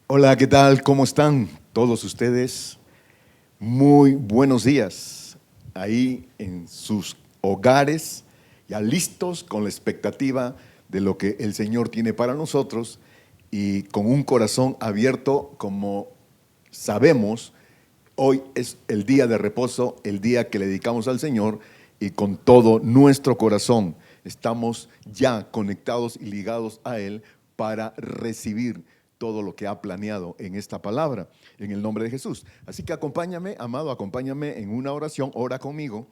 Hola, ¿qué tal? ¿Cómo están todos ustedes? Muy buenos días. Ahí en sus hogares, ya listos con la expectativa de lo que el Señor tiene para nosotros y con un corazón abierto, como sabemos, hoy es el día de reposo, el día que le dedicamos al Señor, y con todo nuestro corazón estamos ya conectados y ligados a Él para recibir todo lo que ha planeado en esta palabra, en el nombre de Jesús. Así que acompáñame, amado, acompáñame en una oración, ora conmigo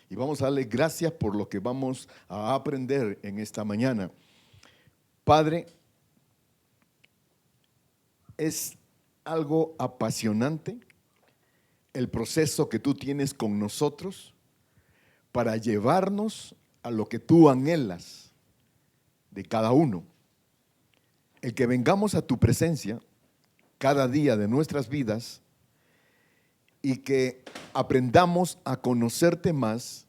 y vamos a darle gracias por lo que vamos a aprender en esta mañana. Padre, es algo apasionante el proceso que tú tienes con nosotros para llevarnos a lo que tú anhelas de cada uno. El que vengamos a tu presencia cada día de nuestras vidas y que aprendamos a conocerte más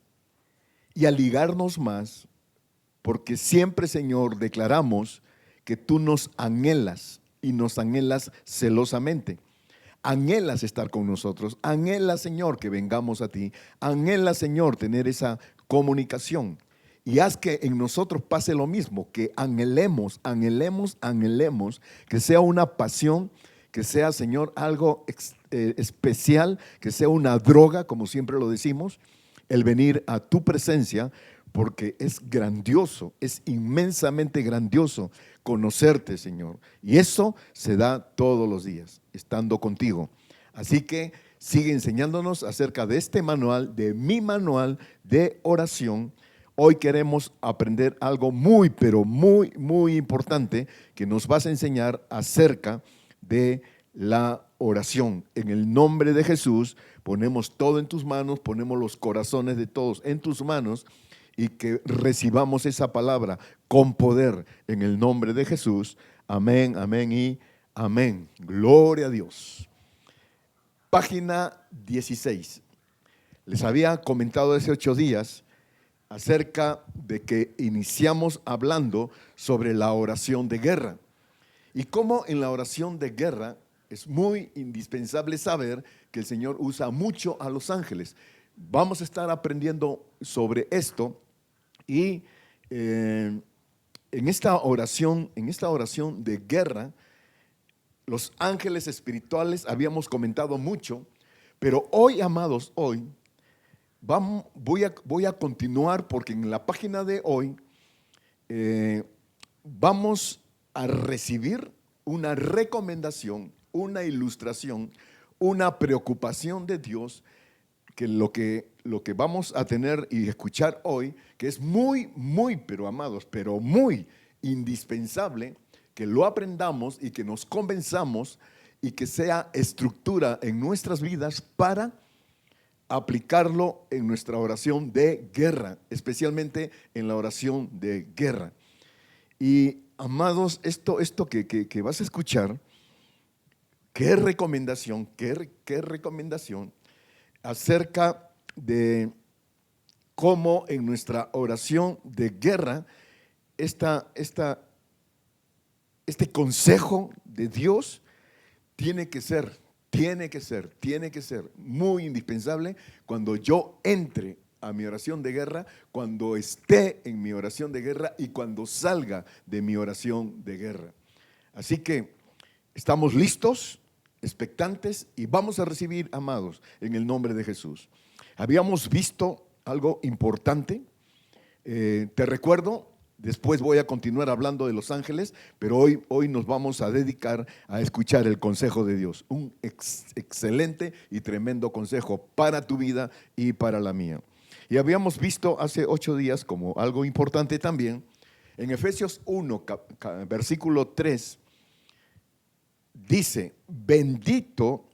y a ligarnos más, porque siempre, Señor, declaramos que tú nos anhelas y nos anhelas celosamente. Anhelas estar con nosotros, anhelas, Señor, que vengamos a ti, anhelas, Señor, tener esa comunicación. Y haz que en nosotros pase lo mismo, que anhelemos, anhelemos, anhelemos, que sea una pasión, que sea, Señor, algo especial, que sea una droga, como siempre lo decimos, el venir a tu presencia, porque es grandioso, es inmensamente grandioso conocerte, Señor. Y eso se da todos los días, estando contigo. Así que sigue enseñándonos acerca de este manual, de mi manual de oración. Hoy queremos aprender algo muy, pero muy, muy importante que nos vas a enseñar acerca de la oración. En el nombre de Jesús ponemos todo en tus manos, ponemos los corazones de todos en tus manos y que recibamos esa palabra con poder en el nombre de Jesús. Amén, amén y amén. Gloria a Dios. Página 16. Les había comentado hace 8 días acerca de que iniciamos hablando sobre la oración de guerra y cómo en la oración de guerra es muy indispensable saber que el Señor usa mucho a los ángeles. Vamos a estar aprendiendo sobre esto y en esta oración de guerra, los ángeles espirituales habíamos comentado mucho, pero hoy, amados, hoy voy a continuar porque en la página de hoy vamos a recibir una recomendación, una ilustración, una preocupación de Dios que lo que vamos a tener y escuchar hoy, que es muy, muy, pero amados, pero muy indispensable que lo aprendamos y que nos convenzamos y que sea estructura en nuestras vidas para aplicarlo en nuestra oración de guerra, especialmente en la oración de guerra. Y amados, esto que vas a escuchar, qué recomendación, qué recomendación acerca de cómo en nuestra oración de guerra este consejo de Dios tiene que ser muy indispensable cuando yo entre a mi oración de guerra, cuando esté en mi oración de guerra y cuando salga de mi oración de guerra. Así que estamos listos, expectantes y vamos a recibir, amados, en el nombre de Jesús. Habíamos visto algo importante, te recuerdo, después voy a continuar hablando de los ángeles, pero hoy nos vamos a dedicar a escuchar el consejo de Dios, un excelente y tremendo consejo para tu vida y para la mía. Y habíamos visto hace 8 días como algo importante también, en Efesios 1, versículo 3, dice: bendito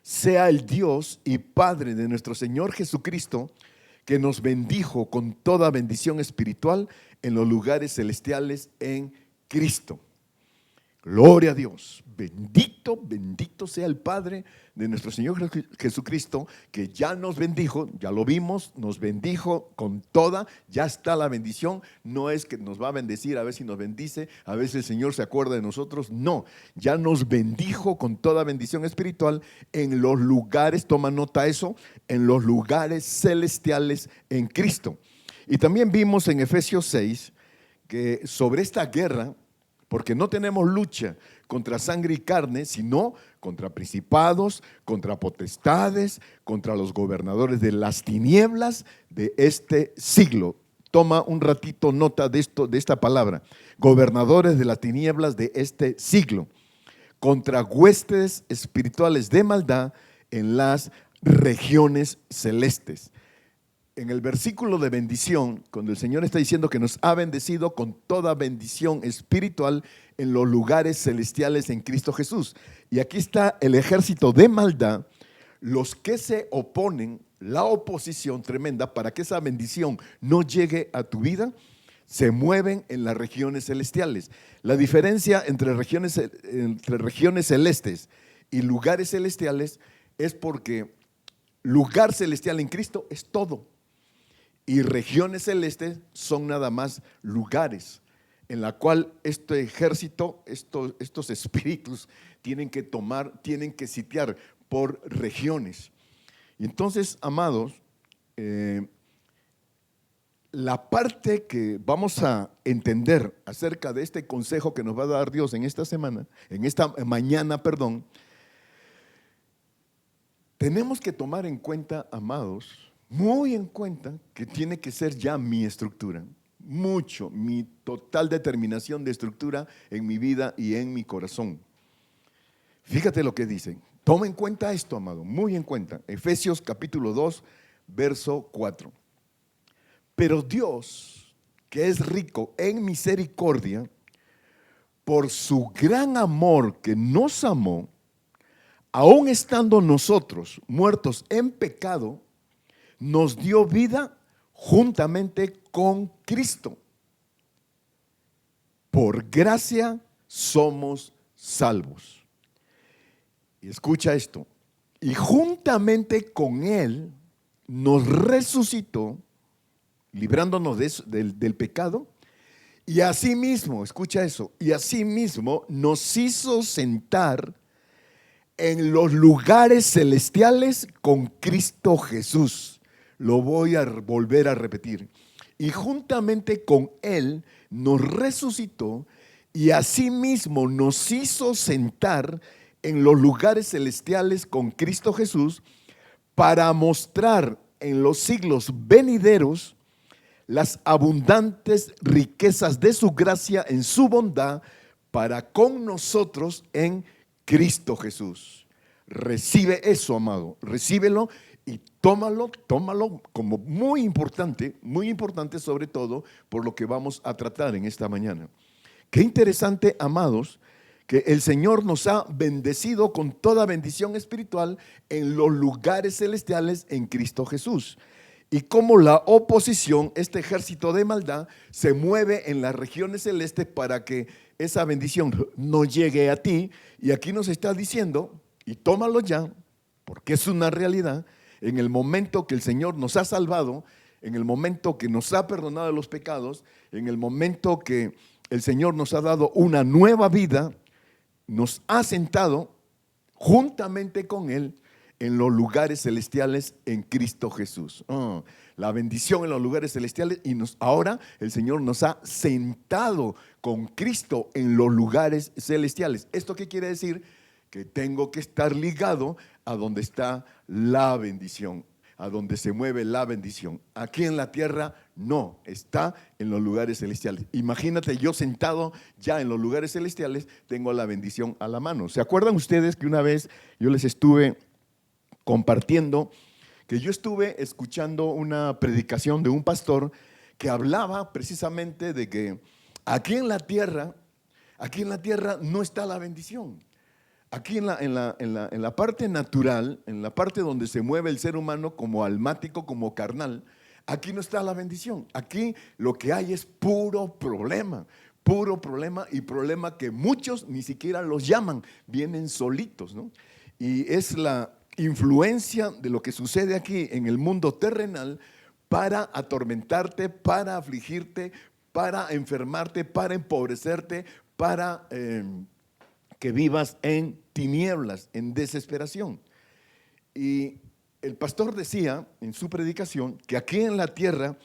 sea el Dios y Padre de nuestro Señor Jesucristo, que nos bendijo con toda bendición espiritual en los lugares celestiales en Cristo. Gloria a Dios. Bendito, bendito sea el Padre de nuestro Señor Jesucristo, que ya nos bendijo, ya lo vimos, nos bendijo con toda, ya está la bendición. No es que nos va a bendecir a ver si nos bendice, a ver si el Señor se acuerda de nosotros. No, ya nos bendijo con toda bendición espiritual en los lugares, toma nota eso, en los lugares celestiales en Cristo. Y también vimos en Efesios 6 que sobre esta guerra, porque no tenemos lucha contra sangre y carne, sino contra principados, contra potestades, contra los gobernadores de las tinieblas de este siglo. Toma un ratito nota de esto, de esta palabra. Gobernadores de las tinieblas de este siglo, contra huestes espirituales de maldad en las regiones celestes. En el versículo de bendición, cuando el Señor está diciendo que nos ha bendecido con toda bendición espiritual en los lugares celestiales en Cristo Jesús. Y aquí está el ejército de maldad, los que se oponen, la oposición tremenda para que esa bendición no llegue a tu vida, se mueven en las regiones celestiales. La diferencia entre regiones celestes y lugares celestiales es porque lugar celestial en Cristo es todo. Y regiones celestes son nada más lugares en la cual este ejército, estos espíritus tienen que tomar, tienen que sitiar por regiones. Y entonces, amados, la parte que vamos a entender acerca de este consejo que nos va a dar Dios en esta semana, en esta mañana, tenemos que tomar en cuenta, amados, muy en cuenta que tiene que ser ya mi estructura, mucho, mi total determinación de estructura en mi vida y en mi corazón. Fíjate lo que dice, toma en cuenta esto, amado, muy en cuenta. Efesios capítulo 2, verso 4. Pero Dios, que es rico en misericordia, por su gran amor que nos amó, aun estando nosotros muertos en pecado, nos dio vida juntamente con Cristo. Por gracia somos salvos. Y escucha esto. Y juntamente con Él nos resucitó, librándonos del pecado. Y asimismo, escucha eso, y asimismo nos hizo sentar en los lugares celestiales con Cristo Jesús. Lo voy a volver a repetir. Y juntamente con Él nos resucitó y asimismo nos hizo sentar en los lugares celestiales con Cristo Jesús para mostrar en los siglos venideros las abundantes riquezas de su gracia en su bondad para con nosotros en Cristo Jesús. Recibe eso, amado, recíbelo. Y tómalo como muy importante sobre todo por lo que vamos a tratar en esta mañana. Qué interesante, amados, que el Señor nos ha bendecido con toda bendición espiritual en los lugares celestiales en Cristo Jesús. Y cómo la oposición, este ejército de maldad, se mueve en las regiones celestes para que esa bendición no llegue a ti. Y aquí nos está diciendo, y tómalo ya, porque es una realidad. En el momento que el Señor nos ha salvado, en el momento que nos ha perdonado los pecados, en el momento que el Señor nos ha dado una nueva vida, nos ha sentado juntamente con Él en los lugares celestiales en Cristo Jesús. La bendición en los lugares celestiales y ahora el Señor nos ha sentado con Cristo en los lugares celestiales. ¿Esto qué quiere decir? Que tengo que estar ligado a donde está la bendición, a donde se mueve la bendición. Aquí en la tierra no, está en los lugares celestiales. Imagínate yo sentado ya en los lugares celestiales, tengo la bendición a la mano. ¿Se acuerdan ustedes que una vez yo les estuve compartiendo que yo estuve escuchando una predicación de un pastor que hablaba precisamente de que aquí en la tierra no está la bendición? Aquí en la parte natural, en la parte donde se mueve el ser humano como almático, como carnal, aquí no está la bendición. Aquí lo que hay es puro problema, puro problema, y problema que muchos ni siquiera los llaman, vienen solitos, ¿no? Y es la influencia de lo que sucede aquí en el mundo terrenal para atormentarte, para afligirte, para enfermarte, para empobrecerte, para que vivas en tinieblas, en desesperación. Y el pastor decía en su predicación que aquí en la tierra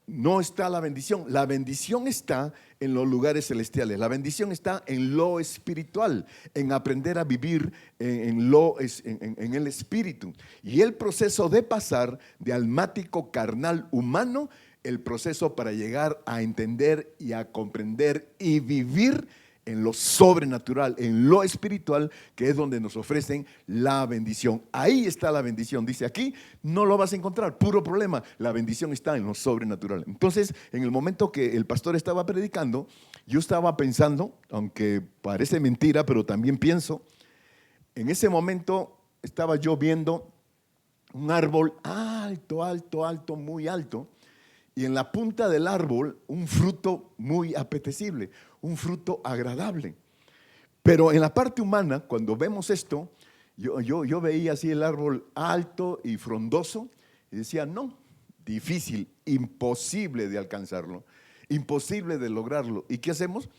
no está la bendición está en los lugares celestiales, la bendición está en lo espiritual, en aprender a vivir en el espíritu. Y el proceso de pasar de almático carnal humano, el proceso para llegar a entender y a comprender y vivir en lo sobrenatural, en lo espiritual, que es donde nos ofrecen la bendición. Ahí está la bendición. Dice aquí, no lo vas a encontrar, puro problema. La bendición está en lo sobrenatural. Entonces, en el momento que el pastor estaba predicando, yo estaba pensando, aunque parece mentira, pero también pienso, en ese momento estaba yo viendo un árbol alto, alto, alto, muy alto, y en la punta del árbol un fruto muy apetecible, un fruto agradable. Pero en la parte humana, cuando vemos esto, yo veía así el árbol alto y frondoso y decía, no, difícil, imposible de alcanzarlo, imposible de lograrlo. ¿Y qué hacemos?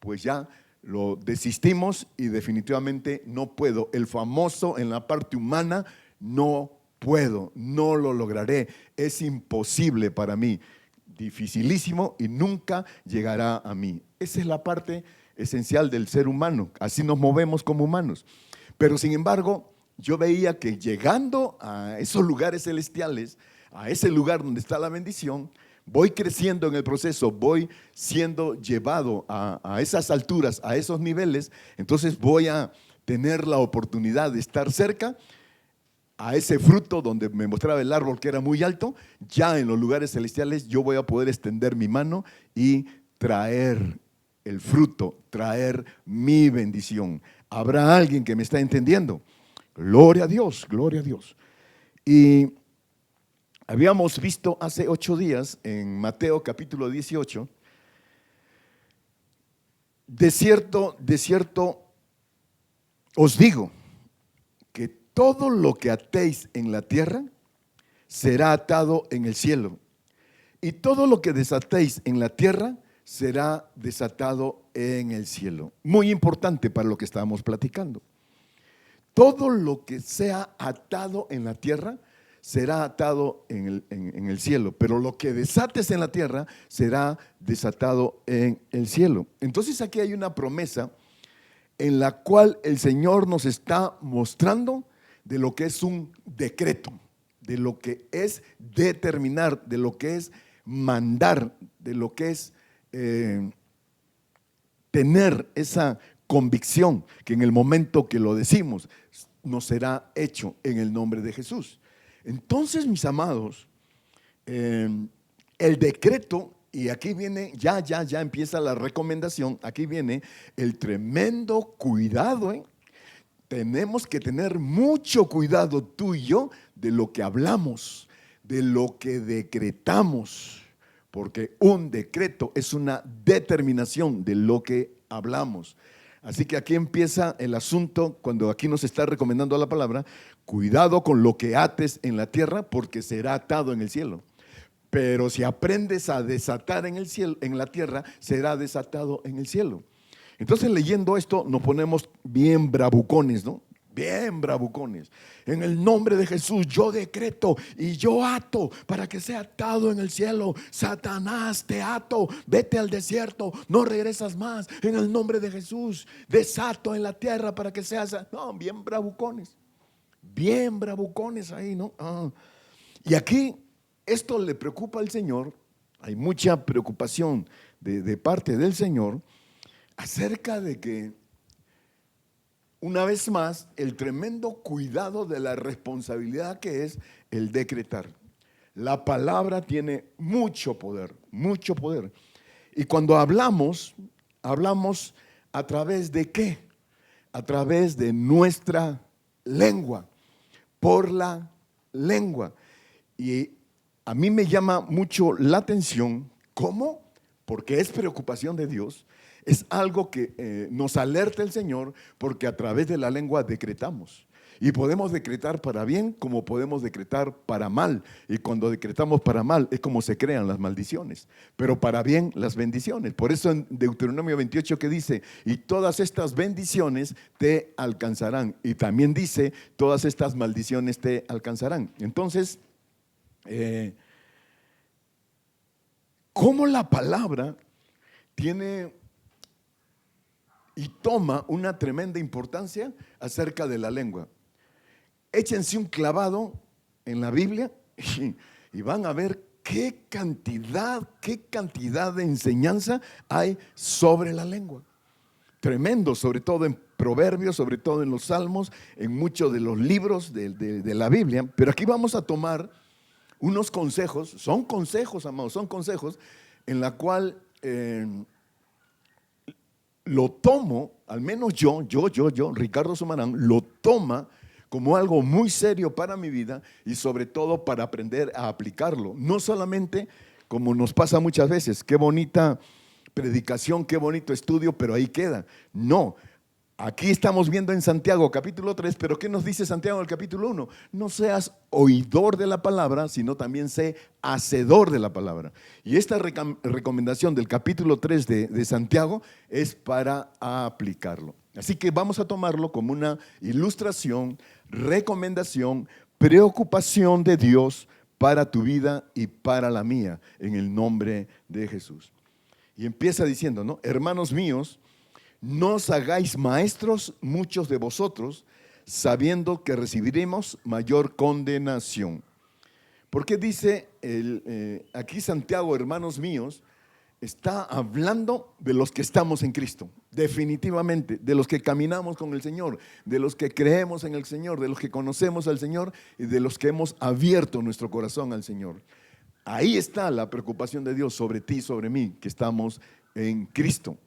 Pues ya lo desistimos y definitivamente no puedo. El famoso en la parte humana, no puedo, no lo lograré, es imposible para mí, dificilísimo y nunca llegará a mí. Esa es la parte esencial del ser humano, así nos movemos como humanos. Pero sin embargo, yo veía que llegando a esos lugares celestiales, a ese lugar donde está la bendición, voy creciendo en el proceso, voy siendo llevado a esas alturas, a esos niveles, entonces voy a tener la oportunidad de estar cerca a ese fruto donde me mostraba el árbol que era muy alto. Ya en los lugares celestiales yo voy a poder extender mi mano y traer el fruto, traer mi bendición. ¿Habrá alguien que me está entendiendo? Gloria a Dios, gloria a Dios. Y habíamos visto hace 8 días en Mateo capítulo 18, de cierto os digo, que todo lo que atéis en la tierra será atado en el cielo, y todo lo que desatéis en la tierra será desatado en el cielo. Muy importante para lo que estábamos platicando. Todo lo que sea atado en la tierra será atado en el cielo, pero lo que desates en la tierra será desatado en el cielo. Entonces aquí hay una promesa en la cual el Señor nos está mostrando de lo que es un decreto, de lo que es determinar, de lo que es mandar, de lo que es tener esa convicción que en el momento que lo decimos nos será hecho en el nombre de Jesús. Entonces, mis amados, el decreto, y aquí viene, ya empieza la recomendación, aquí viene el tremendo cuidado, Tenemos que tener mucho cuidado tú y yo de lo que hablamos, de lo que decretamos, porque un decreto es una determinación de lo que hablamos. Así que aquí empieza el asunto cuando aquí nos está recomendando la palabra: cuidado con lo que ates en la tierra, porque será atado en el cielo. Pero si aprendes a desatar en el cielo, en la tierra, será desatado en el cielo. Entonces, leyendo esto, nos ponemos bien bravucones, ¿no? Bien bravucones. En el nombre de Jesús yo decreto y yo ato para que sea atado en el cielo. Satanás, te ato, vete al desierto, no regresas más. En el nombre de Jesús desato en la tierra para que seas. No, bien bravucones ahí, ¿no? Y aquí esto le preocupa al Señor. Hay mucha preocupación de parte del Señor acerca de que, una vez más, el tremendo cuidado de la responsabilidad que es el decretar. La palabra tiene mucho poder, mucho poder. Y cuando hablamos a través de ¿qué? A través de nuestra lengua, por la lengua. Y a mí me llama mucho la atención cómo porque es preocupación de Dios, es algo que nos alerta el Señor, porque a través de la lengua decretamos. Y podemos decretar para bien como podemos decretar para mal. Y cuando decretamos para mal es como se crean las maldiciones, pero para bien las bendiciones. Por eso en Deuteronomio 28 que dice, y todas estas bendiciones te alcanzarán. Y también dice, todas estas maldiciones te alcanzarán. Entonces, ¿cómo la palabra tiene y toma una tremenda importancia acerca de la lengua? Échense un clavado en la Biblia y van a ver qué cantidad de enseñanza hay sobre la lengua. Tremendo, sobre todo en Proverbios, sobre todo en los Salmos, en muchos de los libros de la Biblia. Pero aquí vamos a tomar unos consejos, son consejos, amados, son consejos en la cual lo tomo, al menos yo, Ricardo Sumarán, lo toma como algo muy serio para mi vida y sobre todo para aprender a aplicarlo. No solamente como nos pasa muchas veces, qué bonita predicación, qué bonito estudio, pero ahí queda. No, aquí estamos viendo en Santiago capítulo 3, pero ¿qué nos dice Santiago en el capítulo 1? No seas oidor de la palabra, sino también sé hacedor de la palabra. Y esta recomendación del capítulo 3 de Santiago es para aplicarlo. Así que vamos a tomarlo como una ilustración, recomendación, preocupación de Dios para tu vida y para la mía, en el nombre de Jesús. Y empieza diciendo, ¿no? Hermanos míos, no os hagáis maestros muchos de vosotros, sabiendo que recibiremos mayor condenación. ¿Por qué dice aquí Santiago, hermanos míos? Está hablando de los que estamos en Cristo, definitivamente, de los que caminamos con el Señor, de los que creemos en el Señor, de los que conocemos al Señor y de los que hemos abierto nuestro corazón al Señor. Ahí está la preocupación de Dios sobre ti y sobre mí, que estamos en Cristo.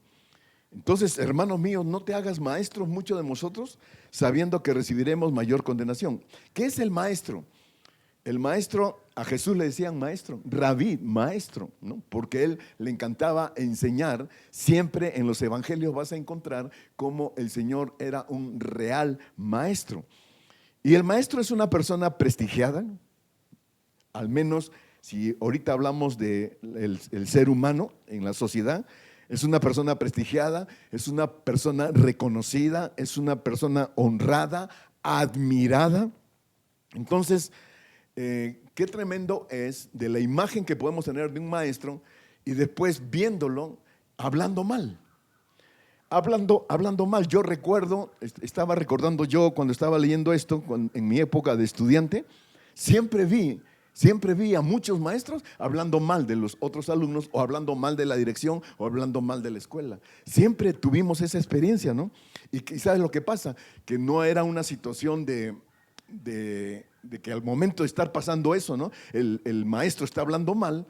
Entonces, hermanos míos, no te hagas maestros muchos de nosotros, sabiendo que recibiremos mayor condenación. ¿Qué es el maestro? El maestro, a Jesús le decían maestro, rabí, maestro, ¿no? Porque él le encantaba enseñar. Siempre en los evangelios vas a encontrar cómo el Señor era un real maestro. Y el maestro es una persona prestigiada, al menos si ahorita hablamos del ser humano en la sociedad. Es una persona prestigiada, es una persona reconocida, es una persona honrada, admirada. Entonces, qué tremendo es de la imagen que podemos tener de un maestro y después viéndolo hablando mal. Hablando mal. Yo recuerdo, estaba recordando yo cuando estaba leyendo esto, en mi época de estudiante, siempre vi a muchos maestros hablando mal de los otros alumnos, o hablando mal de la dirección, o hablando mal de la escuela. Siempre tuvimos esa experiencia, ¿no? Y ¿sabes lo que pasa? Que no era una situación de que al momento de estar pasando eso, ¿no? El maestro está hablando mal,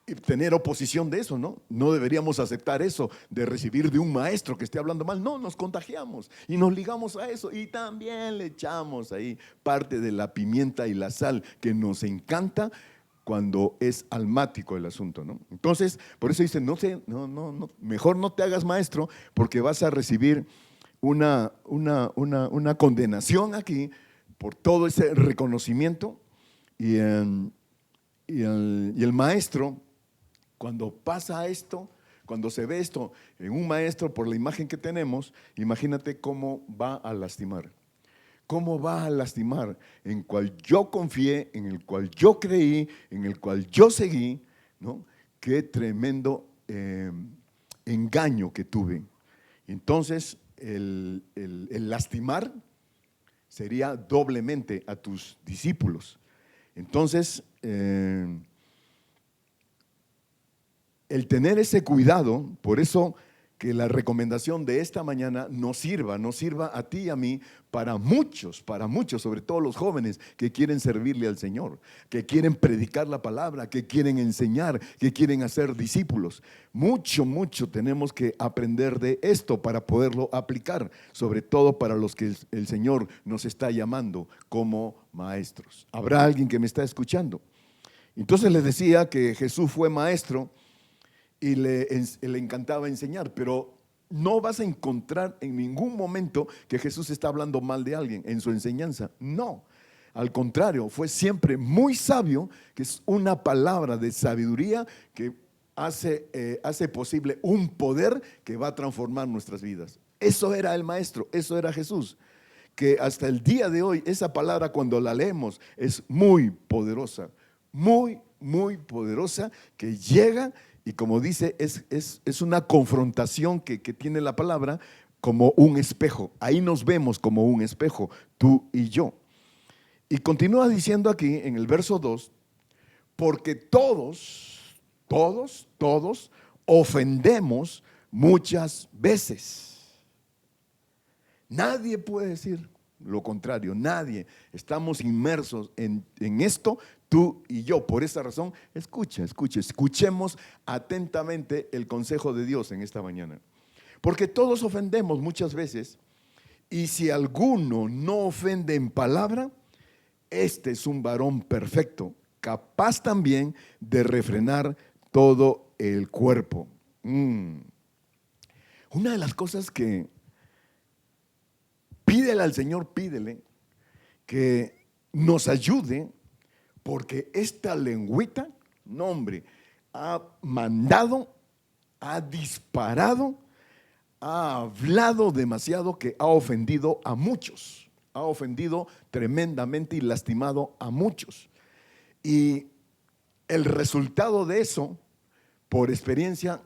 y tener oposición de eso, ¿no? No deberíamos aceptar eso, de recibir de un maestro que esté hablando mal. No, nos contagiamos y nos ligamos a eso, y también le echamos ahí parte de la pimienta y la sal que nos encanta cuando es almático el asunto, ¿no? Entonces, por eso dice, no, mejor no te hagas maestro, porque vas a recibir una condenación aquí por todo ese reconocimiento. Y el maestro, cuando pasa esto, cuando se ve esto en un maestro por la imagen que tenemos, imagínate cómo va a lastimar. ¿Cómo va a lastimar? En cual yo confié, en el cual yo creí, en el cual yo seguí, ¿no? Qué tremendo engaño que tuve. Entonces, el lastimar sería doblemente a tus discípulos. Entonces, el tener ese cuidado, por eso que la recomendación de esta mañana nos sirva a ti y a mí, para muchos, sobre todo los jóvenes que quieren servirle al Señor, que quieren predicar la palabra, que quieren enseñar, que quieren hacer discípulos. Mucho tenemos que aprender de esto para poderlo aplicar, sobre todo para los que el Señor nos está llamando como maestros. ¿Habrá alguien que me está escuchando? Entonces les decía que Jesús fue maestro. y le encantaba enseñar, pero no vas a encontrar en ningún momento que Jesús está hablando mal de alguien en su enseñanza. No, al contrario, fue siempre muy sabio, que es una palabra de sabiduría que hace posible un poder que va a transformar nuestras vidas. Eso era el maestro, eso era Jesús, que hasta el día de hoy esa palabra cuando la leemos es muy poderosa, muy, muy poderosa, que llega y como dice, es una confrontación que tiene la palabra como un espejo. Ahí nos vemos como un espejo, tú y yo. Y continúa diciendo aquí en el verso 2, porque todos ofendemos muchas veces. Nadie puede decir lo contrario, nadie. Estamos inmersos en esto, tú y yo. Por esa razón, escuchemos atentamente el consejo de Dios en esta mañana. Porque todos ofendemos muchas veces, y si alguno no ofende en palabra, este es un varón perfecto, capaz también de refrenar todo el cuerpo. Una de las cosas que pídele al Señor, pídele que nos ayude, porque esta lengüita, no hombre, ha mandado, ha disparado, ha hablado demasiado, que ha ofendido a muchos. Ha ofendido tremendamente y lastimado a muchos. Y el resultado de eso, por experiencia,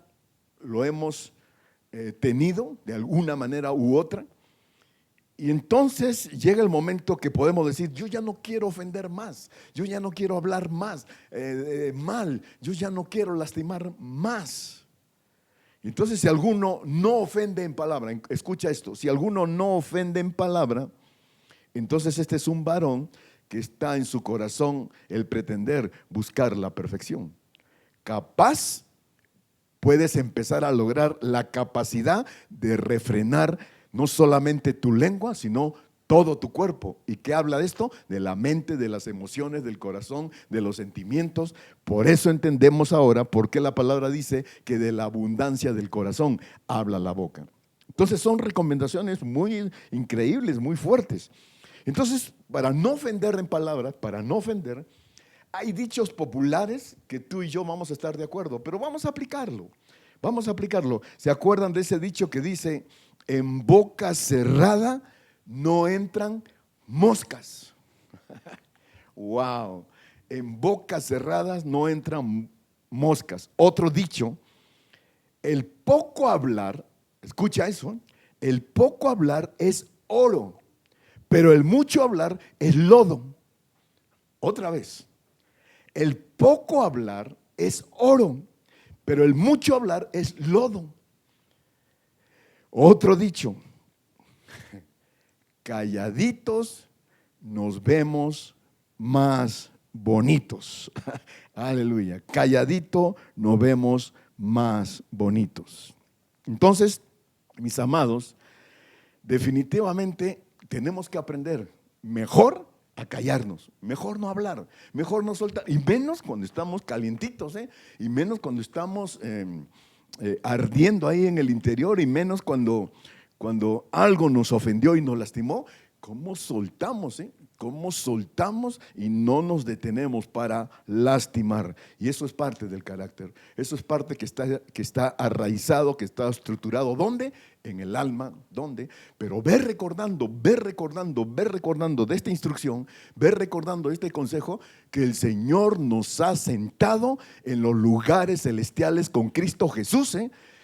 lo hemos tenido de alguna manera u otra. Y entonces llega el momento que podemos decir, yo ya no quiero ofender más, yo ya no quiero hablar más mal, yo ya no quiero lastimar más. Entonces, si alguno no ofende en palabra, escucha esto, si alguno no ofende en palabra, entonces este es un varón que está en su corazón el pretender buscar la perfección. Capaz, puedes empezar a lograr la capacidad de refrenar no solamente tu lengua, sino todo tu cuerpo. ¿Y qué habla de esto? De la mente, de las emociones, del corazón, de los sentimientos. Por eso entendemos ahora por qué la palabra dice que de la abundancia del corazón habla la boca. Entonces son recomendaciones muy increíbles, muy fuertes. Entonces, para no ofender en palabras, para no ofender, hay dichos populares que tú y yo vamos a estar de acuerdo, pero vamos a aplicarlo. Vamos a aplicarlo. ¿Se acuerdan de ese dicho que dice, en boca cerrada no entran moscas? Wow, en bocas cerradas no entran moscas. Otro dicho, el poco hablar, escucha eso, el poco hablar es oro, pero el mucho hablar es lodo. Otra vez, el poco hablar es oro, pero el mucho hablar es lodo. Otro dicho, calladitos nos vemos más bonitos. Aleluya, calladito nos vemos más bonitos. Entonces, mis amados, definitivamente tenemos que aprender mejor a callarnos, mejor no hablar, mejor no soltar, y menos cuando estamos calientitos, y menos cuando estamos ardiendo ahí en el interior, y menos cuando algo nos ofendió y nos lastimó. ¿Cómo soltamos? ¿Cómo soltamos y no nos detenemos para lastimar? Y eso es parte del carácter. Eso es parte que está arraizado, que está estructurado. ¿Dónde? En el alma. ¿Dónde? Pero ve recordando de esta instrucción, ve recordando este consejo, que el Señor nos ha sentado en los lugares celestiales con Cristo Jesús.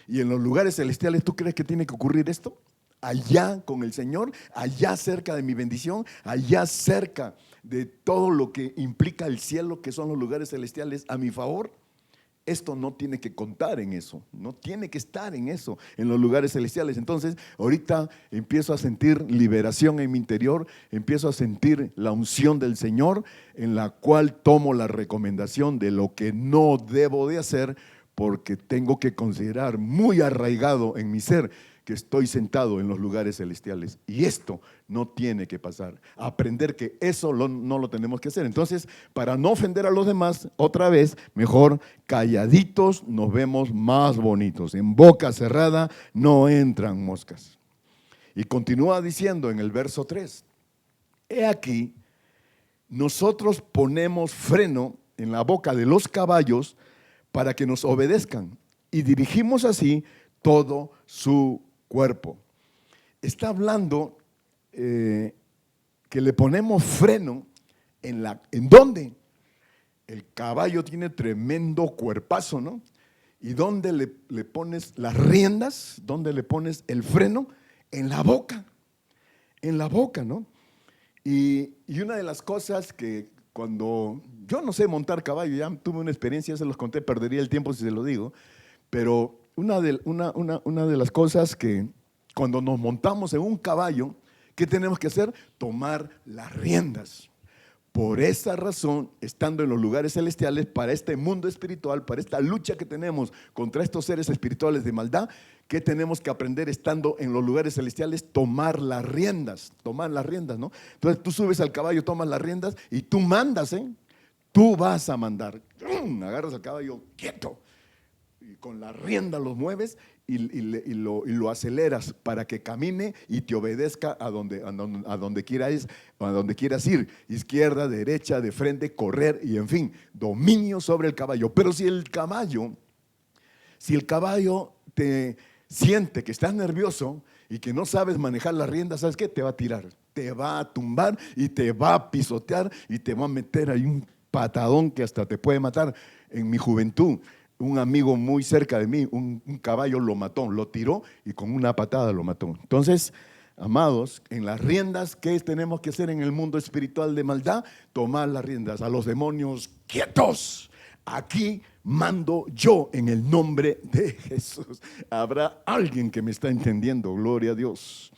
Y en los lugares celestiales, ¿tú crees que tiene que ocurrir esto? Allá con el Señor, allá cerca de mi bendición, allá cerca de todo lo que implica el cielo, que son los lugares celestiales a mi favor. Esto no tiene que contar en eso, no tiene que estar en eso, en los lugares celestiales. Entonces, ahorita empiezo a sentir liberación en mi interior, empiezo a sentir la unción del Señor, en la cual tomo la recomendación de lo que no debo de hacer, porque tengo que considerar muy arraigado en mi ser que estoy sentado en los lugares celestiales. Y esto no tiene que pasar. Aprender que eso no lo tenemos que hacer. Entonces, para no ofender a los demás, otra vez, mejor calladitos nos vemos más bonitos. En boca cerrada no entran moscas. Y continúa diciendo en el verso 3, he aquí, nosotros ponemos freno en la boca de los caballos para que nos obedezcan y dirigimos así todo su cuerpo. Está hablando que le ponemos freno ¿en dónde? El caballo tiene tremendo cuerpazo, ¿no? ¿Y dónde le pones las riendas? ¿Dónde le pones el freno? En la boca, ¿no? Y una de las cosas que cuando yo no sé montar caballo, ya tuve una experiencia, se los conté, perdería el tiempo si se lo digo, pero una de las cosas que cuando nos montamos en un caballo, ¿qué tenemos que hacer? Tomar las riendas. Por esa razón, estando en los lugares celestiales, para este mundo espiritual, para esta lucha que tenemos contra estos seres espirituales de maldad, ¿qué tenemos que aprender estando en los lugares celestiales? Tomar las riendas, ¿no? Entonces tú subes al caballo, tomas las riendas y tú mandas, ¿eh? Tú vas a mandar. Agarras al caballo quieto y con la rienda los mueves y lo aceleras para que camine y te obedezca a donde quieras ir, izquierda, derecha, de frente, correr y en fin, dominio sobre el caballo. Pero si el caballo te siente que estás nervioso y que no sabes manejar las riendas, ¿sabes qué? Te va a tirar, te va a tumbar y te va a pisotear y te va a meter ahí un patadón que hasta te puede matar. En mi juventud, un amigo muy cerca de mí, un caballo lo mató, lo tiró y con una patada lo mató. Entonces, amados, en las riendas, ¿qué tenemos que hacer en el mundo espiritual de maldad? Tomar las riendas. A los demonios, quietos. Aquí mando yo en el nombre de Jesús. Habrá alguien que me está entendiendo. Gloria a Dios.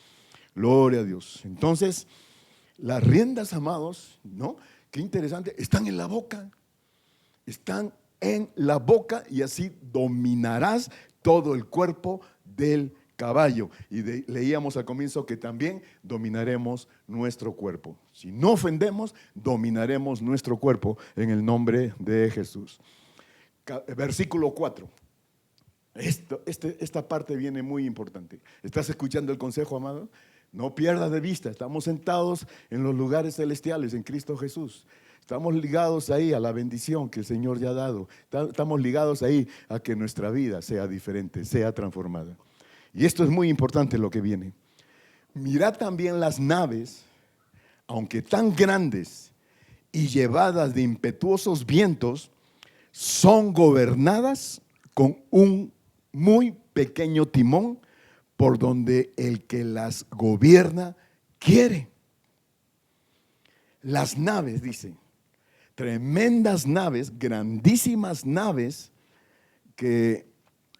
Gloria a Dios. Entonces, las riendas, amados, ¿no? Qué interesante, están en la boca. Están en la boca y así dominarás todo el cuerpo del caballo. Y leíamos al comienzo que también dominaremos nuestro cuerpo. Si no ofendemos, dominaremos nuestro cuerpo en el nombre de Jesús. Versículo 4. Esta parte viene muy importante. ¿Estás escuchando el consejo, amado? No pierdas de vista, estamos sentados en los lugares celestiales en Cristo Jesús. Estamos ligados ahí a la bendición que el Señor ya ha dado. Estamos ligados ahí a que nuestra vida sea diferente, sea transformada. Y esto es muy importante lo que viene. Mirad también las naves, aunque tan grandes y llevadas de impetuosos vientos, son gobernadas con un muy pequeño timón por donde el que las gobierna quiere. Las naves, dice, tremendas naves, grandísimas naves que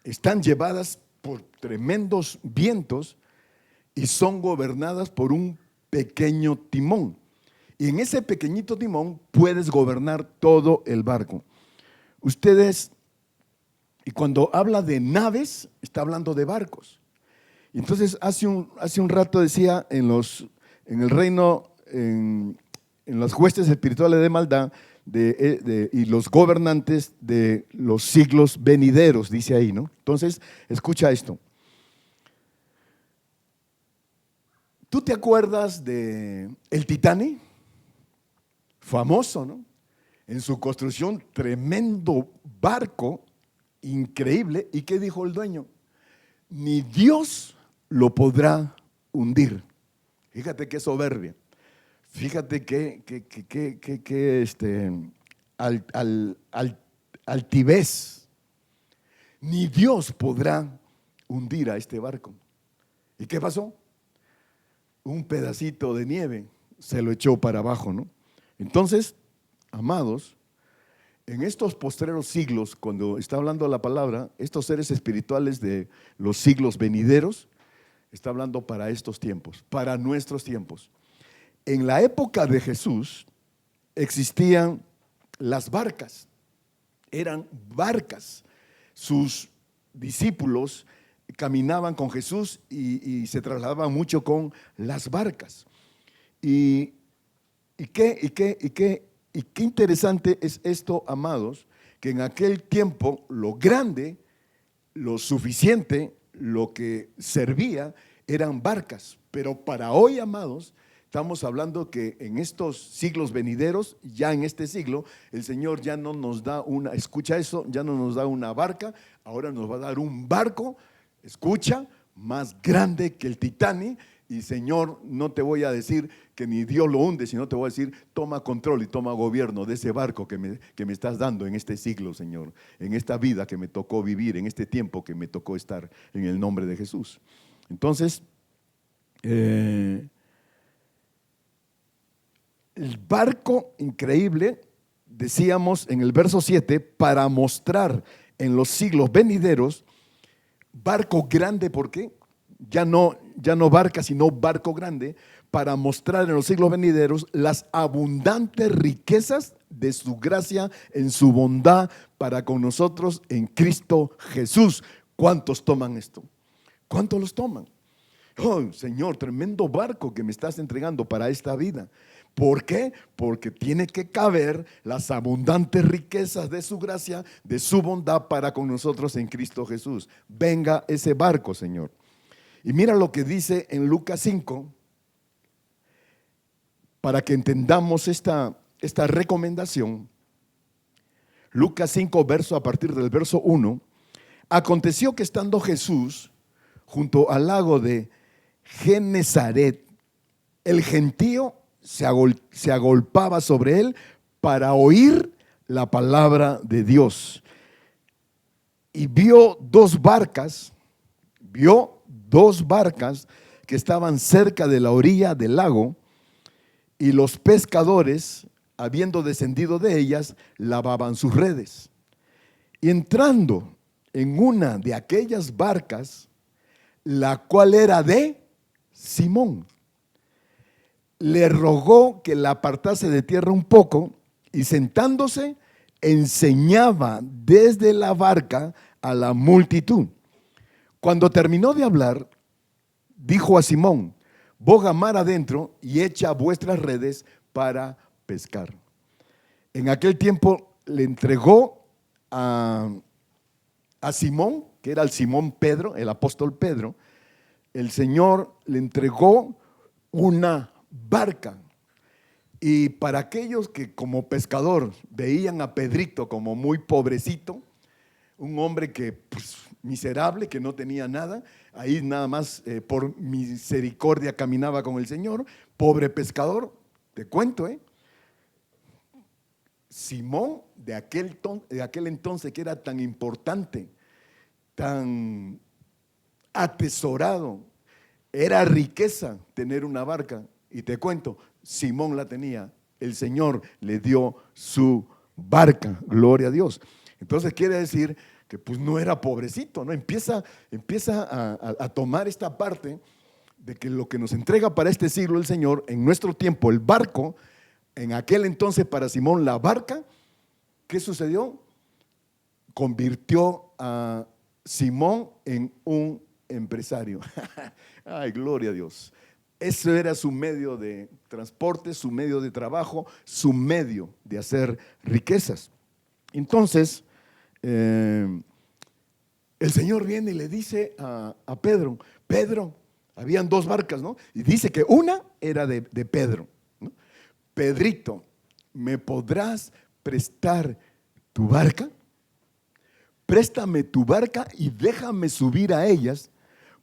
están llevadas por tremendos vientos y son gobernadas por un pequeño timón. Y en ese pequeñito timón puedes gobernar todo el barco. Ustedes, y cuando habla de naves, está hablando de barcos. Y entonces hace un rato decía en el reino, en las huestes espirituales de maldad y los gobernantes de los siglos venideros, dice ahí, ¿no? Entonces, escucha esto. ¿Tú te acuerdas de el Titanic? Famoso, ¿no? En su construcción, tremendo barco, increíble. ¿Y qué dijo el dueño? Ni Dios lo podrá hundir. Fíjate qué soberbia. Fíjate qué altivez. Ni Dios podrá hundir a este barco. ¿Y qué pasó? Un pedacito de nieve se lo echó para abajo, ¿no? Entonces, amados, en estos postreros siglos, cuando está hablando la palabra, estos seres espirituales de los siglos venideros, está hablando para estos tiempos, para nuestros tiempos. En la época de Jesús existían las barcas, eran barcas sus discípulos caminaban con Jesús y se trasladaban mucho con las barcas. Y qué interesante es esto, amados, que en aquel tiempo lo grande, lo suficiente, lo que servía eran barcas. Pero para hoy, amados, estamos hablando que en estos siglos venideros, ya en este siglo, el Señor ya no nos da escucha eso, ya no nos da una barca, ahora nos va a dar un barco, escucha, más grande que el Titanic. Y Señor, no te voy a decir que ni Dios lo hunde, sino te voy a decir, toma control y toma gobierno de ese barco que me estás dando en este siglo, Señor, en esta vida que me tocó vivir, en este tiempo que me tocó estar, en el nombre de Jesús. Entonces, el barco increíble, decíamos en el verso 7, para mostrar en los siglos venideros, barco grande, ¿por qué? Ya no barca, sino barco grande, para mostrar en los siglos venideros las abundantes riquezas de su gracia en su bondad para con nosotros en Cristo Jesús. ¿Cuántos toman esto? ¿Cuántos los toman? Oh, Señor, tremendo barco que me estás entregando para esta vida. ¿Por qué? Porque tiene que caber las abundantes riquezas de su gracia, de su bondad para con nosotros en Cristo Jesús. Venga ese barco, Señor. Y mira lo que dice en Lucas 5, para que entendamos esta recomendación. Lucas 5, a partir del verso 1. Aconteció que estando Jesús junto al lago de Genezaret, el gentío se agolpaba sobre él para oír la palabra de Dios. Y vio dos barcas que estaban cerca de la orilla del lago, y los pescadores, habiendo descendido de ellas, lavaban sus redes. Y entrando en una de aquellas barcas, la cual era de Simón, le rogó que la apartase de tierra un poco, y sentándose, enseñaba desde la barca a la multitud. Cuando terminó de hablar, dijo a Simón: boga mar adentro y echa vuestras redes para pescar. En aquel tiempo le entregó a Simón, que era el Simón Pedro, el apóstol Pedro. El Señor le entregó una barca. Y para aquellos que como pescador veían a Pedrito como muy pobrecito, un hombre que miserable, que no tenía nada, ahí nada más por misericordia caminaba con el Señor, pobre pescador, te cuento, Simón de aquel entonces, que era tan importante, tan atesorado, era riqueza tener una barca, y te cuento, Simón la tenía, el Señor le dio su barca, gloria a Dios. Entonces quiere decir que pues no era pobrecito, ¿no? Empieza a tomar esta parte de que lo que nos entrega para este siglo el Señor, en nuestro tiempo el barco, en aquel entonces para Simón la barca, ¿qué sucedió? Convirtió a Simón en un empresario. Ay, gloria a Dios. Ese era su medio de transporte, su medio de trabajo, su medio de hacer riquezas. Entonces, el Señor viene y le dice a Pedro: Pedro, habían dos barcas, ¿no? Y dice que una era de Pedro, ¿no? Pedrito, ¿me podrás prestar tu barca? Préstame tu barca y déjame subir a ellas,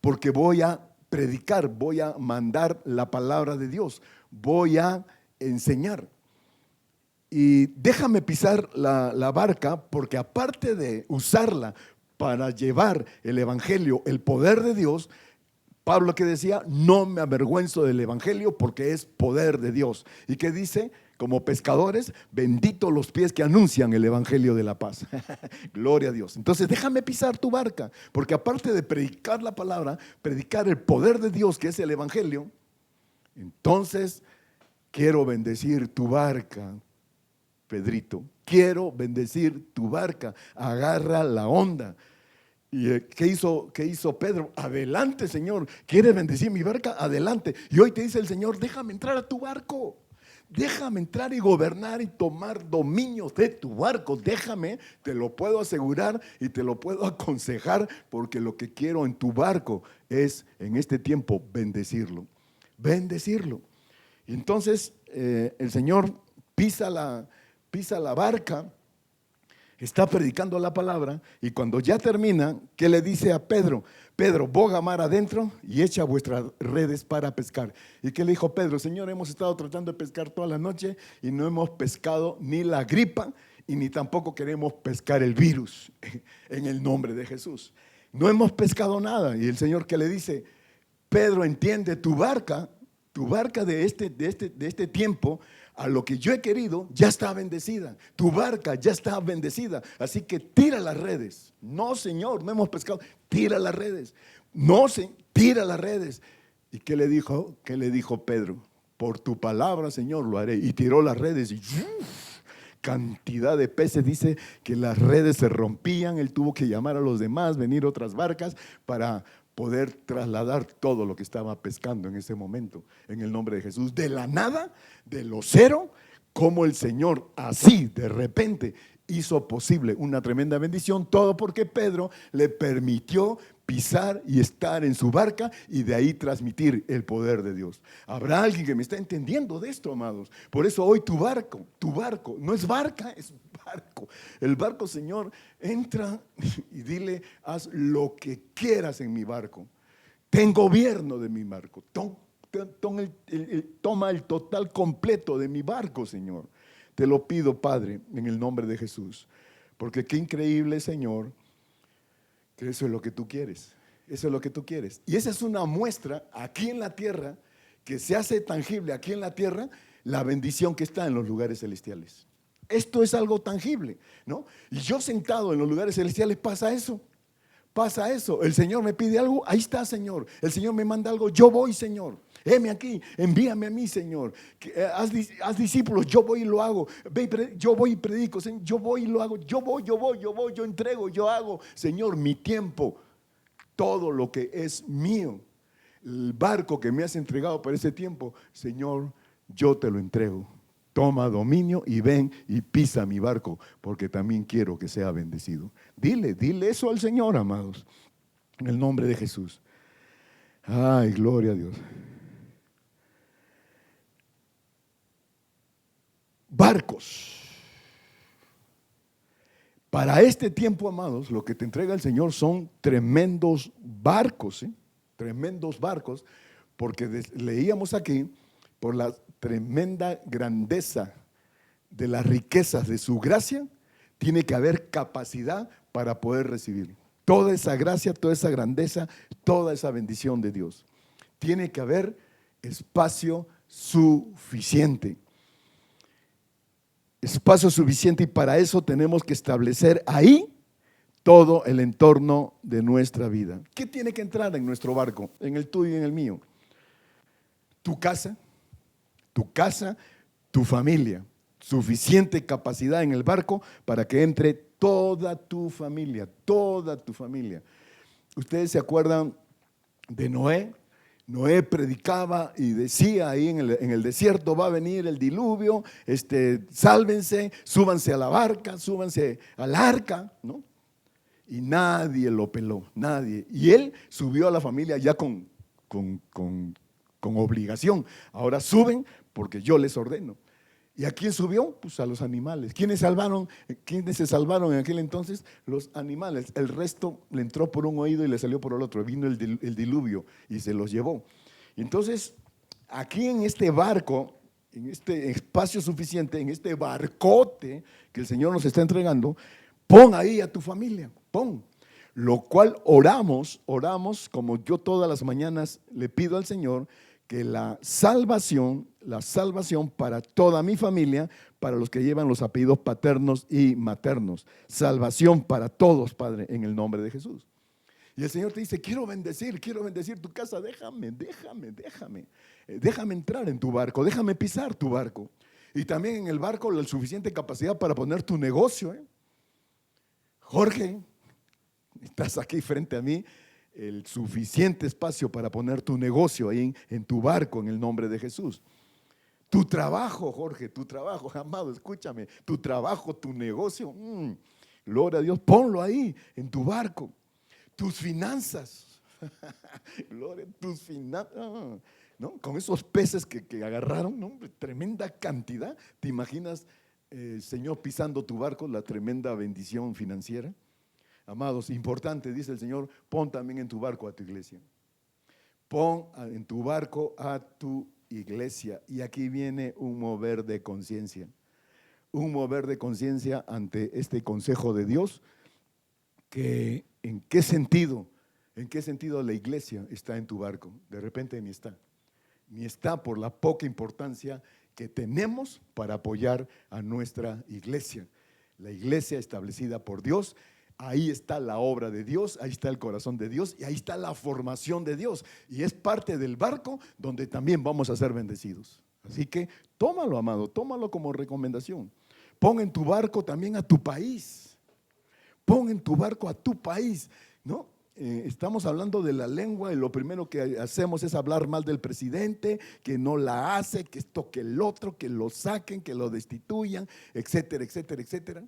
porque voy a predicar, voy a mandar la palabra de Dios, voy a enseñar. Y déjame pisar la barca, porque aparte de usarla para llevar el evangelio, el poder de Dios, Pablo que decía: no me avergüenzo del evangelio porque es poder de Dios. Y que dice, como pescadores, benditos los pies que anuncian el evangelio de la paz. Gloria a Dios. Entonces déjame pisar tu barca, porque aparte de predicar la palabra, predicar el poder de Dios, que es el evangelio, entonces quiero bendecir tu barca, Pedrito. Quiero bendecir tu barca. Agarra la onda. ¿Y qué hizo Pedro? Adelante, Señor. ¿Quieres bendecir mi barca? Adelante. Y hoy te dice el Señor, déjame entrar a tu barco. Déjame entrar y gobernar y tomar dominio de tu barco. Déjame, te lo puedo asegurar y te lo puedo aconsejar, porque lo que quiero en tu barco es, en este tiempo, bendecirlo. Bendecirlo. Y entonces el Señor pisa la barca, está predicando la palabra, y cuando ya termina, ¿qué le dice a Pedro? Pedro, boga mar adentro y echa vuestras redes para pescar. ¿Y qué le dijo Pedro? Señor, hemos estado tratando de pescar toda la noche y no hemos pescado ni la gripa y ni tampoco queremos pescar el virus en el nombre de Jesús. No hemos pescado nada. Y el Señor, ¿qué le dice? Pedro, entiende, tu barca de este tiempo, a lo que yo he querido, ya está bendecida. Tu barca ya está bendecida. Así que tira las redes. No, Señor, no hemos pescado. Tira las redes. No, tira las redes. ¿Y qué le dijo? ¿Qué le dijo Pedro? Por tu palabra, Señor, lo haré. Y tiró las redes y cantidad de peces, dice que las redes se rompían. Él tuvo que llamar a los demás, venir otras barcas para poder trasladar todo lo que estaba pescando en ese momento, en el nombre de Jesús. De la nada, de lo cero, como el Señor así de repente hizo posible una tremenda bendición, todo porque Pedro le permitió pisar y estar en su barca y de ahí transmitir el poder de Dios. Habrá alguien que me está entendiendo de esto, amados. Por eso hoy tu barco, no es barca, es barco. El barco, Señor, entra y dile, haz lo que quieras en mi barco. Ten gobierno de mi barco. Toma el total completo de mi barco, Señor. Te lo pido, Padre, en el nombre de Jesús. Porque qué increíble, Señor, que eso es lo que tú quieres. Eso es lo que tú quieres. Y esa es una muestra aquí en la tierra, que se hace tangible aquí en la tierra, la bendición que está en los lugares celestiales. Esto es algo tangible, ¿no? Y yo sentado en los lugares celestiales pasa eso. Pasa eso. El Señor me pide algo, ahí está, Señor. El Señor me manda algo, yo voy, Señor. Heme aquí, envíame a mí, Señor. Haz discípulos, yo voy y lo hago. Yo voy y predico, Señor. Yo voy y lo hago. Yo voy, yo entrego, yo hago. Señor, mi tiempo, todo lo que es mío, el barco que me has entregado para ese tiempo, Señor, yo te lo entrego. Toma dominio y ven y pisa mi barco, porque también quiero que sea bendecido. Dile eso al Señor, amados, en el nombre de Jesús. Ay, gloria a Dios. Barcos. Para este tiempo, amados, lo que te entrega el Señor son tremendos barcos, ¿sí? Tremendos barcos, porque leíamos aquí, por la tremenda grandeza de las riquezas de su gracia, tiene que haber capacidad para poder recibir toda esa gracia, toda esa grandeza, toda esa bendición de Dios. Tiene que haber espacio suficiente. Espacio suficiente, y para eso tenemos que establecer ahí todo el entorno de nuestra vida. ¿Qué tiene que entrar en nuestro barco? En el tuyo y en el mío. Tu casa, tu familia. Suficiente capacidad en el barco para que entre toda tu familia, toda tu familia. Ustedes se acuerdan de Noé. Noé predicaba y decía ahí en el desierto, va a venir el diluvio, sálvense, súbanse a la barca, súbanse al arca, ¿no? Y nadie lo peló, nadie. Y él subió a la familia ya con obligación. Ahora suben porque yo les ordeno. ¿Y a quién subió? Pues a los animales. ¿Quiénes se salvaron en aquel entonces? Los animales. El resto le entró por un oído y le salió por el otro. Vino el diluvio y se los llevó. Entonces, aquí en este barco, en este espacio suficiente, en este barcote que el Señor nos está entregando, pon ahí a tu familia, pon. Lo cual oramos como yo todas las mañanas le pido al Señor, que la salvación para toda mi familia, para los que llevan los apellidos paternos y maternos, salvación para todos, Padre, en el nombre de Jesús. Y el Señor te dice, quiero bendecir tu casa, déjame entrar en tu barco, déjame pisar tu barco. Y también en el barco la suficiente capacidad para poner tu negocio. Jorge, Estás aquí frente a mí, el suficiente espacio para poner tu negocio ahí en tu barco en el nombre de Jesús. Tu trabajo, Jorge, tu trabajo, amado, escúchame, tu trabajo, tu negocio, gloria a Dios, ponlo ahí en tu barco. Tus finanzas, gloria, tus finanzas, ¿no? Con esos peces que agarraron, ¿no? Tremenda cantidad. ¿Te imaginas, Señor, pisando tu barco, la tremenda bendición financiera? Amados, importante, dice el Señor, pon también en tu barco a tu iglesia. Pon en tu barco a tu iglesia. Y aquí viene un mover de conciencia. Un mover de conciencia ante este consejo de Dios, que ¿en qué sentido la iglesia está en tu barco? De repente ni está. Ni está por la poca importancia que tenemos para apoyar a nuestra iglesia. La iglesia establecida por Dios. Ahí está la obra de Dios, ahí está el corazón de Dios y ahí está la formación de Dios. Y es parte del barco donde también vamos a ser bendecidos. Así que tómalo, amado, tómalo como recomendación. Pon en tu barco también a tu país. Pon en tu barco a tu país, ¿no? Estamos hablando de la lengua y lo primero que hacemos es hablar mal del presidente, que no la hace, que esto, que el otro, que lo saquen, que lo destituyan, etcétera, etcétera, etcétera.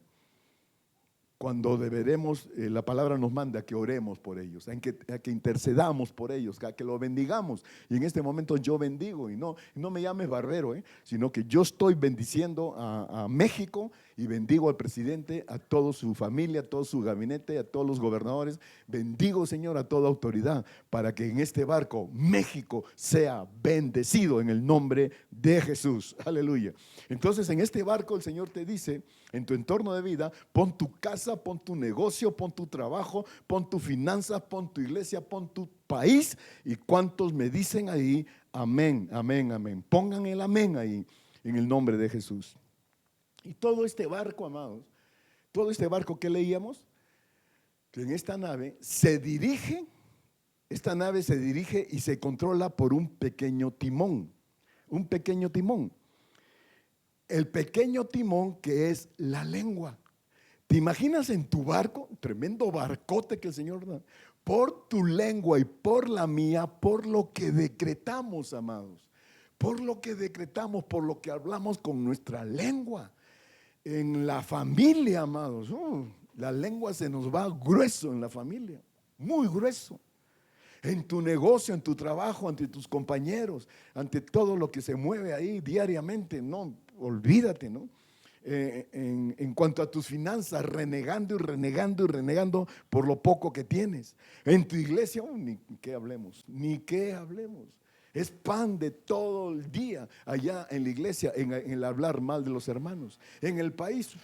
Cuando deberemos, la palabra nos manda que oremos por ellos, a que intercedamos por ellos, a que lo bendigamos. Y en este momento yo bendigo, y no me llames barbero, sino que yo estoy bendiciendo a México y bendigo al presidente, a toda su familia, a todo su gabinete, a todos los gobernadores. Bendigo, Señor, a toda autoridad para que en este barco México sea bendecido en el nombre de Jesús. Aleluya. Entonces en este barco el Señor te dice, en tu entorno de vida, pon tu casa, pon tu negocio, pon tu trabajo, pon tu finanzas, pon tu iglesia, pon tu país. ¿Y cuántos me dicen ahí? Amén, amén, amén. Pongan el amén ahí en el nombre de Jesús. Y todo este barco, amados, todo este barco que leíamos, que en esta nave se dirige y se controla por un pequeño timón. Un pequeño timón. El pequeño timón que es la lengua. ¿Te imaginas en tu barco? Tremendo barcote que el Señor da. Por tu lengua y por la mía, por lo que decretamos, amados. Por lo que decretamos, por lo que hablamos con nuestra lengua. En la familia, amados, la lengua se nos va grueso en la familia, muy grueso. En tu negocio, en tu trabajo, ante tus compañeros, ante todo lo que se mueve ahí diariamente, no, olvídate, ¿no? En cuanto a tus finanzas, renegando y renegando y renegando por lo poco que tienes. En tu iglesia, ni qué hablemos, ni qué hablemos. Es pan de todo el día allá en la iglesia, en el hablar mal de los hermanos, en el país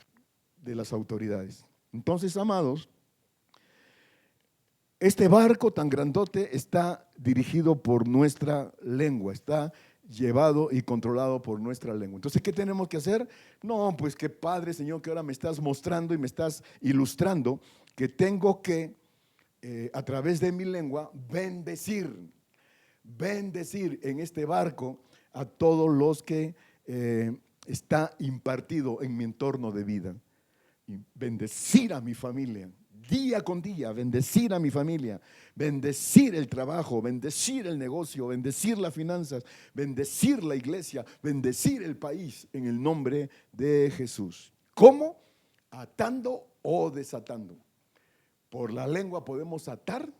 de las autoridades. Entonces, amados, este barco tan grandote está dirigido por nuestra lengua, está llevado y controlado por nuestra lengua. Entonces, ¿qué tenemos que hacer? No, pues qué padre, Señor, que ahora me estás mostrando y me estás ilustrando que tengo que, a través de mi lengua, bendecir en este barco a todos los que está impartido en mi entorno de vida. Y bendecir a mi familia, día con día, bendecir a mi familia, bendecir el trabajo, bendecir el negocio, bendecir las finanzas, bendecir la iglesia, bendecir el país en el nombre de Jesús. ¿Cómo? Atando o desatando. Por la lengua podemos atar,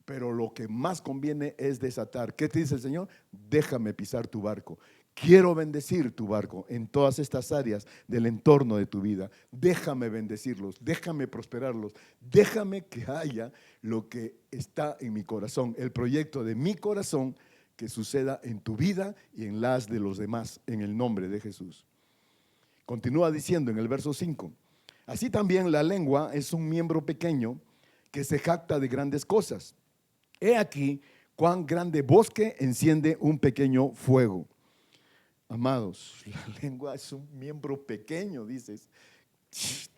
pero lo que más conviene es desatar. ¿Qué te dice el Señor? Déjame pisar tu barco. Quiero bendecir tu barco en todas estas áreas del entorno de tu vida. Déjame bendecirlos, déjame prosperarlos, déjame que haya lo que está en mi corazón, el proyecto de mi corazón que suceda en tu vida y en las de los demás, en el nombre de Jesús. Continúa diciendo en el verso 5, así también la lengua es un miembro pequeño que se jacta de grandes cosas. He aquí cuán grande bosque enciende un pequeño fuego. Amados, la lengua es un miembro pequeño, dices.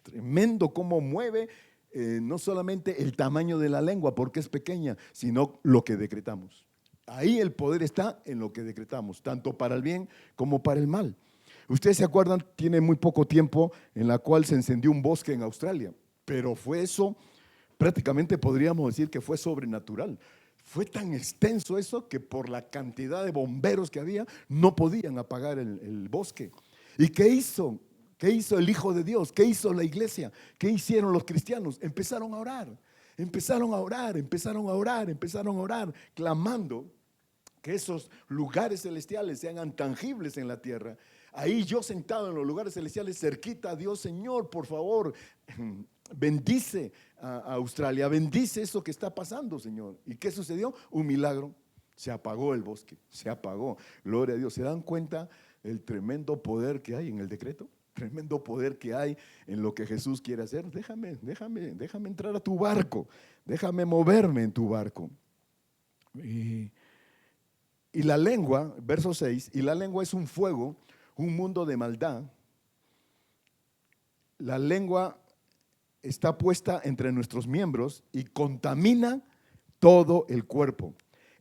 Tremendo cómo mueve no solamente el tamaño de la lengua porque es pequeña, sino lo que decretamos. Ahí el poder está en lo que decretamos, tanto para el bien como para el mal. Ustedes se acuerdan, tiene muy poco tiempo en la cual se encendió un bosque en Australia, pero fue eso Prácticamente podríamos decir que fue sobrenatural. Fue tan extenso eso que por la cantidad de bomberos que había, no podían apagar el bosque. ¿Y qué hizo? ¿Qué hizo el Hijo de Dios? ¿Qué hizo la iglesia? ¿Qué hicieron los cristianos? Empezaron a orar, empezaron a orar, empezaron a orar, empezaron a orar, clamando que esos lugares celestiales sean tangibles en la tierra. Ahí yo sentado en los lugares celestiales, cerquita a Dios, Señor, por favor, bendice a Australia, bendice eso que está pasando, Señor. ¿Y qué sucedió? Un milagro. Se apagó el bosque, se apagó. Gloria a Dios. ¿Se dan cuenta el tremendo poder que hay en el decreto? Tremendo poder que hay en lo que Jesús quiere hacer. Déjame entrar a tu barco, déjame moverme en tu barco. Y la lengua, verso 6, y la lengua es un fuego, un mundo de maldad. La lengua está puesta entre nuestros miembros y contamina todo el cuerpo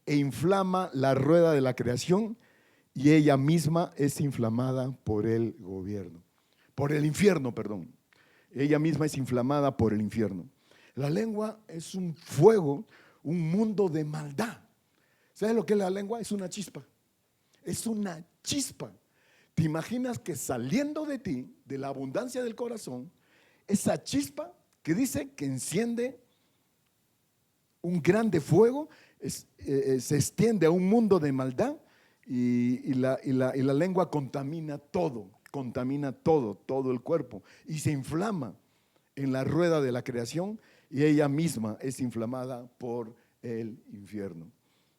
e inflama la rueda de la creación, y ella misma es inflamada por el infierno, perdón. Ella misma es inflamada por el infierno. La lengua es un fuego, un mundo de maldad. ¿Sabes lo que es la lengua? Es una chispa. Es una chispa. ¿Te imaginas que saliendo de ti, de la abundancia del corazón, esa chispa que dice que enciende un grande fuego, se extiende a un mundo de maldad, y la lengua contamina todo, todo el cuerpo, y se inflama en la rueda de la creación, y ella misma es inflamada por el infierno.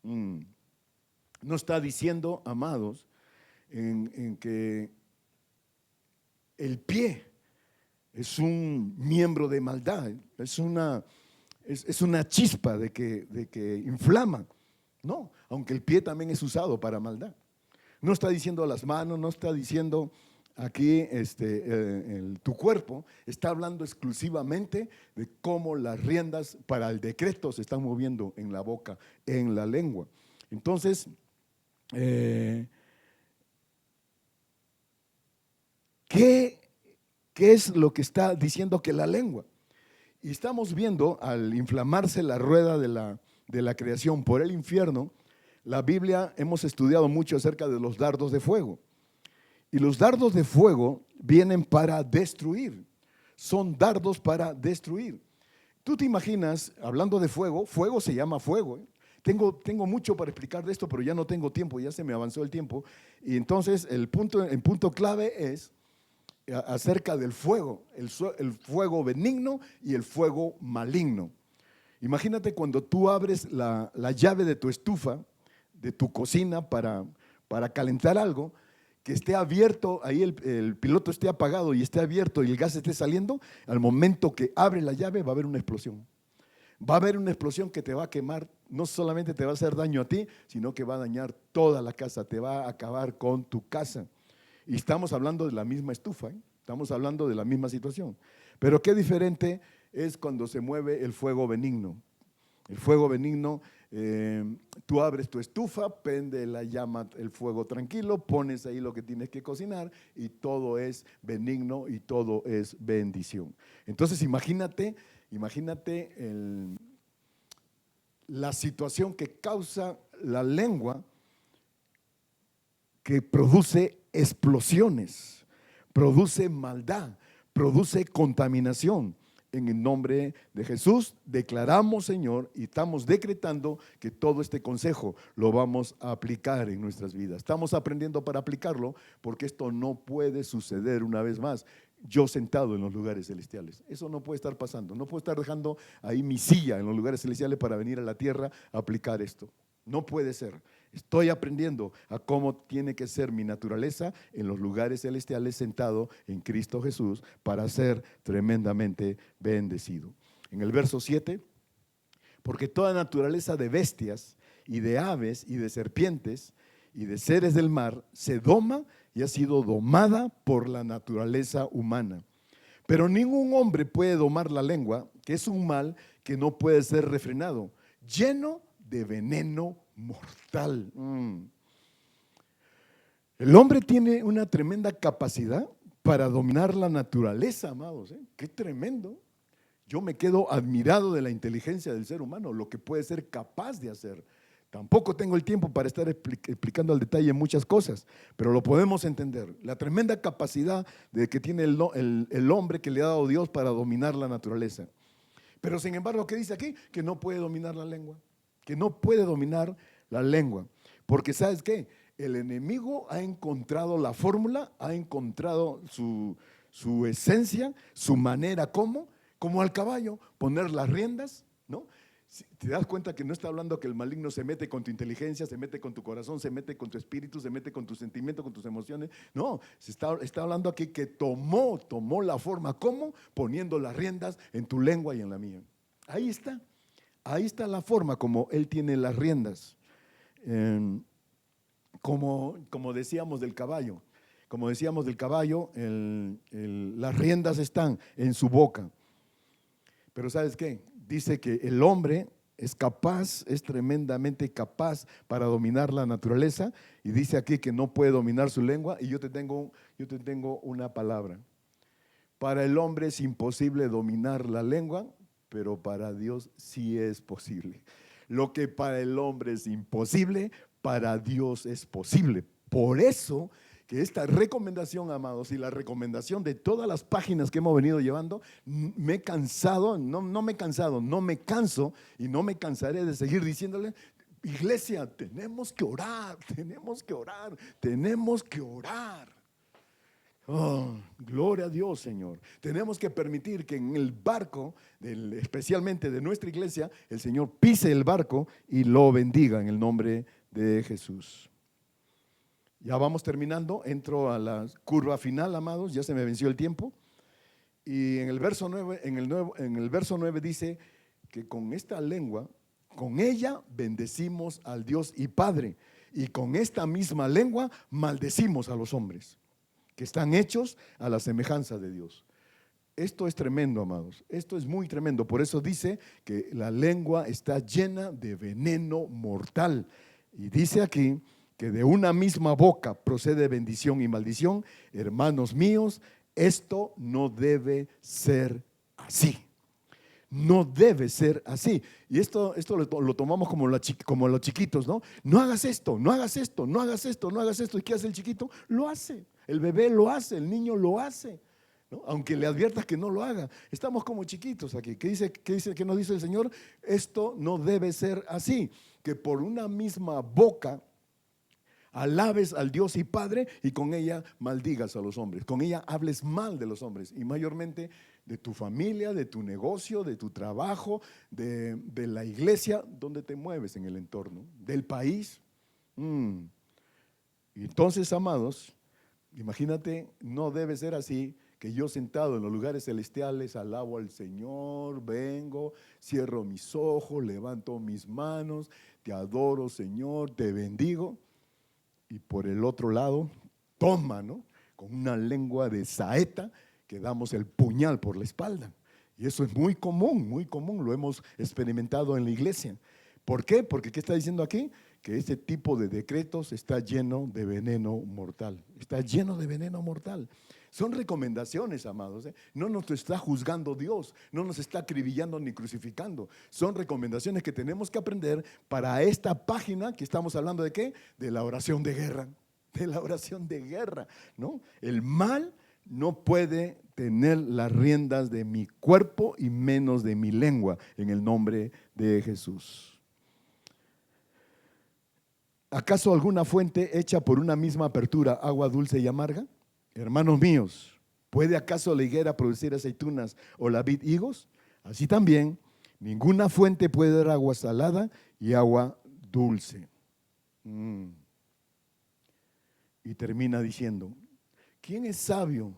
No está diciendo, amados, en que el pie es un miembro de maldad, es una chispa de que inflama. No, aunque el pie también es usado para maldad. No está diciendo las manos, no está diciendo aquí tu cuerpo, está hablando exclusivamente de cómo las riendas para el decreto se están moviendo en la boca, en la lengua. Entonces, ¿qué es lo que está diciendo que la lengua? Y estamos viendo, al inflamarse la rueda de la creación por el infierno, la Biblia, hemos estudiado mucho acerca de los dardos de fuego. Y los dardos de fuego vienen para destruir, son dardos para destruir. Tú te imaginas, hablando de fuego, fuego se llama fuego. Tengo mucho para explicar de esto, pero ya no tengo tiempo, ya se me avanzó el tiempo. Y entonces el punto clave es acerca del fuego, el fuego benigno y el fuego maligno. Imagínate cuando tú abres la llave de tu estufa, de tu cocina para calentar algo, que esté abierto, ahí el piloto esté apagado y esté abierto y el gas esté saliendo, al momento que abre la llave va a haber una explosión. Va a haber una explosión que te va a quemar, no solamente te va a hacer daño a ti, sino que va a dañar toda la casa, te va a acabar con tu casa. Y estamos hablando de la misma estufa, ¿eh? Estamos hablando de la misma situación. Pero qué diferente es cuando se mueve el fuego benigno. El fuego benigno, tú abres tu estufa, prende la llama, el fuego tranquilo, pones ahí lo que tienes que cocinar y todo es benigno y todo es bendición. Entonces imagínate la situación que causa la lengua, que produce explosiones, produce maldad, produce contaminación. En el nombre de Jesús declaramos, Señor, y estamos decretando que todo este consejo lo vamos a aplicar en nuestras vidas. Estamos aprendiendo para aplicarlo, porque esto no puede suceder una vez más. Yo sentado en los lugares celestiales, eso no puede estar pasando. No puedo estar dejando ahí mi silla en los lugares celestiales para venir a la tierra a aplicar esto. No puede ser. Estoy aprendiendo a cómo tiene que ser mi naturaleza en los lugares celestiales, sentado en Cristo Jesús, para ser tremendamente bendecido. En el verso 7, porque toda naturaleza de bestias y de aves y de serpientes y de seres del mar se doma y ha sido domada por la naturaleza humana. Pero ningún hombre puede domar la lengua, que es un mal que no puede ser refrenado, lleno de veneno mortal. El hombre tiene una tremenda capacidad para dominar la naturaleza, amados. Qué tremendo. Yo me quedo admirado de la inteligencia del ser humano, lo que puede ser capaz de hacer. Tampoco tengo el tiempo para estar explicando al detalle muchas cosas, pero lo podemos entender. La tremenda capacidad de que tiene el hombre que le ha dado Dios para dominar la naturaleza. Pero sin embargo, ¿qué dice aquí? Que no puede dominar la lengua. Que no puede dominar la lengua. Porque ¿sabes qué? El enemigo ha encontrado la fórmula, ha encontrado su esencia, su manera, ¿cómo? Como al caballo, poner las riendas, ¿no? Si te das cuenta que no está hablando que el maligno se mete con tu inteligencia, se mete con tu corazón, se mete con tu espíritu, se mete con tus sentimientos, con tus emociones. No, está hablando aquí que tomó la forma. ¿Cómo? Poniendo las riendas en tu lengua y en la mía. Ahí está la forma como Él tiene las riendas. Como decíamos del caballo. Como decíamos del caballo, las riendas están en su boca. Pero ¿sabes qué? Dice que el hombre es capaz, es tremendamente capaz para dominar la naturaleza, y dice aquí que no puede dominar su lengua. Y yo te tengo una palabra. Para el hombre es imposible dominar la lengua, pero para Dios sí es posible. Lo que para el hombre es imposible, para Dios es posible. Por eso que esta recomendación, amados, y la recomendación de todas las páginas que hemos venido llevando, me he cansado, no me he cansado, no me canso y no me cansaré de seguir diciéndole: iglesia, tenemos que orar, tenemos que orar, tenemos que orar. Oh, gloria a Dios, Señor. Tenemos que permitir que en el barco, especialmente de nuestra iglesia, el Señor pise el barco y lo bendiga en el nombre de Jesús. Ya vamos terminando, entro a la curva final, amados, ya se me venció el tiempo. Y en el verso 9, en el verso 9 dice que con esta lengua, con ella bendecimos al Dios y Padre, y con esta misma lengua maldecimos a los hombres, que están hechos a la semejanza de Dios. Esto es tremendo, amados, esto es muy tremendo. Por eso dice que la lengua está llena de veneno mortal. Y dice aquí que de una misma boca procede bendición y maldición. Hermanos míos, esto no debe ser así. No debe ser así. Y esto lo tomamos como los chiquitos, ¿no? No hagas esto, no hagas esto, no hagas esto, no hagas esto. ¿Y qué hace el chiquito? Lo hace. El bebé lo hace, el niño lo hace, ¿no? Aunque le adviertas que no lo haga. Estamos como chiquitos aquí. ¿Qué nos dice el Señor? Esto no debe ser así. Que por una misma boca alabes al Dios y Padre, y con ella maldigas a los hombres, con ella hables mal de los hombres, y mayormente de tu familia, de tu negocio, de tu trabajo, de la iglesia donde te mueves en el entorno, del país. Y entonces, amados, imagínate, no debe ser así, que yo sentado en los lugares celestiales alabo al Señor, vengo, cierro mis ojos, levanto mis manos, te adoro, Señor, te bendigo. Y por el otro lado, toma, ¿no? Con una lengua de saeta que damos el puñal por la espalda. Y eso es muy común, lo hemos experimentado en la iglesia. ¿Por qué? Porque ¿qué está diciendo aquí? Que este tipo de decretos está lleno de veneno mortal. Está lleno de veneno mortal. Son recomendaciones, amados, ¿eh? No nos está juzgando Dios, no nos está acribillando ni crucificando. Son recomendaciones que tenemos que aprender para esta página que estamos hablando. ¿De qué? De la oración de guerra. De la oración de guerra, ¿no? El mal no puede tener las riendas de mi cuerpo y menos de mi lengua, en el nombre de Jesús. ¿Acaso alguna fuente hecha por una misma apertura, agua dulce y amarga? Hermanos míos, ¿puede acaso la higuera producir aceitunas o la vid higos? Así también, ninguna fuente puede dar agua salada y agua dulce. Y termina diciendo: ¿quién es sabio